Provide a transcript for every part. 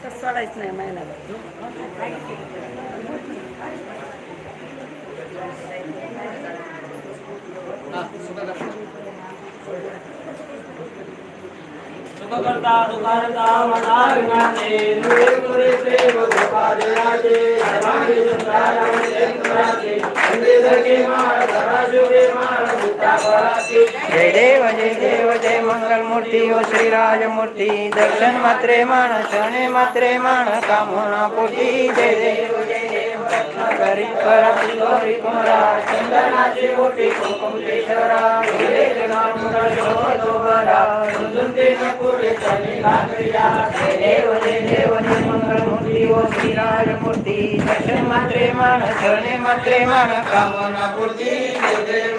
तर सोडायचं नाही महिन्याला. सुखकर्ता दुःखहर्ता मना विनाशे निर्गुणे प्रेम गोपालयाचे सर्वांगी सुंदरावते सुराचे वंदे धर्मे माळ सदाशिवे माळ मुक्ता पराचे. जय देव जय मंगल मूर्ती ओ श्रीराज मूर्ती दर्शन मात्रे मान शने मात्रे मान कामना पोटी. जय देव करी करा गौरी कुमारा चंदनाची मोठी कुंकुमेश्वरा विवेक नाम शोधो बरा सुंदे पुढे चली लागल्या. जय देव जय मंगल मूर्ती ओ श्रीराज मूर्ती दर्शन मात्रे मान शने मात्रे मान कामना पूर्ती. जय देव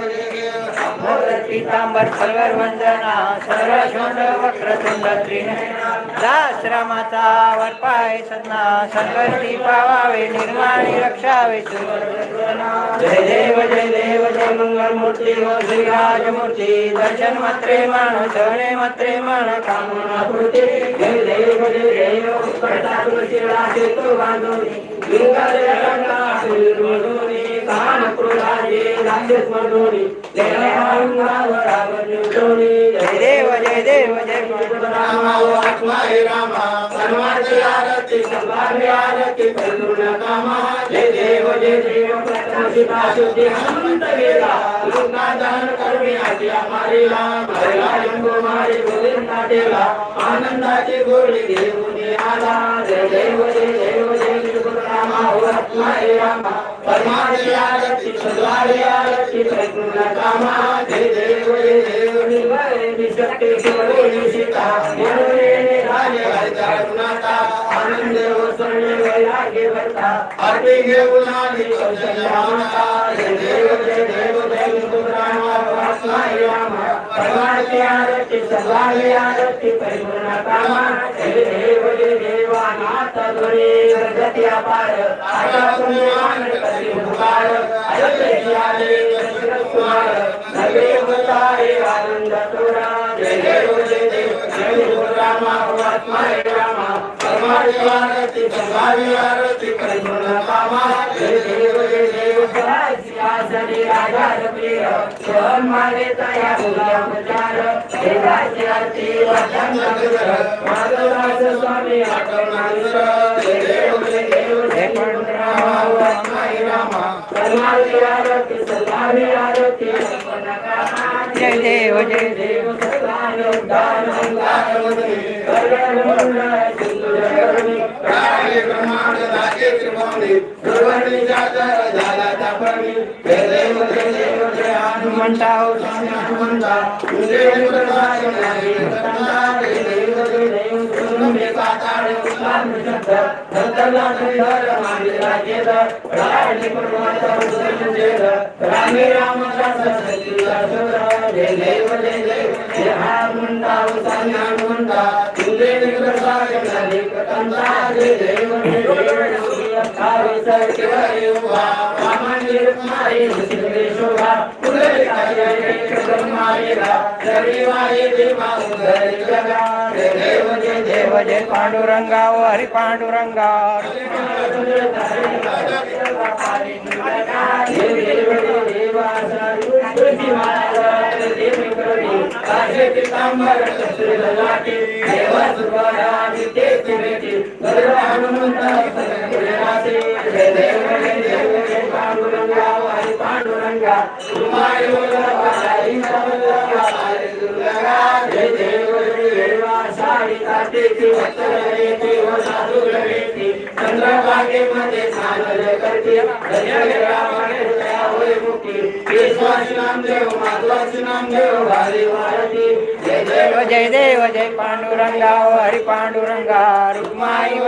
पीतांबर फलवर वंदना सर्व शोध वक्रतुंड त्रिनयना दाश्रमाचा वर पाय सदना संकष्टी पावावे निर्माणी रक्षावे. जय देव जय मंगल मूर्ती ओ श्रीराज मूर्ती दर्शन मात्रे मान शरणे मात्रे मान कामना पूर्ती. जय देव करता तुळशीला सेतू बांधोनी लिंगाले रंगा फुलमधोनी कान क्रोधाचे राक्षस मधोनी देवांगावर आवडूनी. जय देव जय रामा ओ आत्मा हे रामा सर्वांची आरती सर्वांची आरती करुणा कामा. जय देव प्रथमशिता शुद्धी हनुमंत गेला लोका दान कर्मी आज्ञा मारिला भरला जंगो मारी गोविंदा टेला आनंदाची गोडी देऊनी आला. जय देव रामा ओ आत्मा हे रामा परमाची आरती सर्वांची आरती करुणा कामा. जय देव निशक्ती शिवोनी सीता मनोरे राजे हरता गुणाता आनंद वसणे वैराग्य भरता आरती घेऊन आली कौशल्या माता. जय देव रामा आत्मा हे रामा परमाची आरती सर्वांची आरती करुणा कामा. जय देव अनाथ धोरे जगती अपार आता तुम्ही मान करी पुकार अयोध्येची आले दशरथ कुमार नवे होतारे आनंद तोरा. जय देव रामा आत्मा हे रामा परमाची आरती सर्वांची आरती करुणा कामा. जय देव सिंहासनी राजा प्रिय सहन मागे तया पूजा प्रचार देवाची आरती वाचन नगर माधवदास स्वामी आठवणानुसर. जय देव रामा आत्मा हे रामा परमाची आरती सर्वांची आरती करुणा कामा. जय देव हनुमंता हो रामे राम जय देव हनुमंता हनुमंता तुझे जय देव जय पांडुरंगा ओ हरि पांडुरंगा. चंद्रभागेमध्ये करते नामदेव माधवाचे नामदेव भारी वारती. जय देव जय पांडुरंगा ओ हरि पांडुरंगा रुक्माई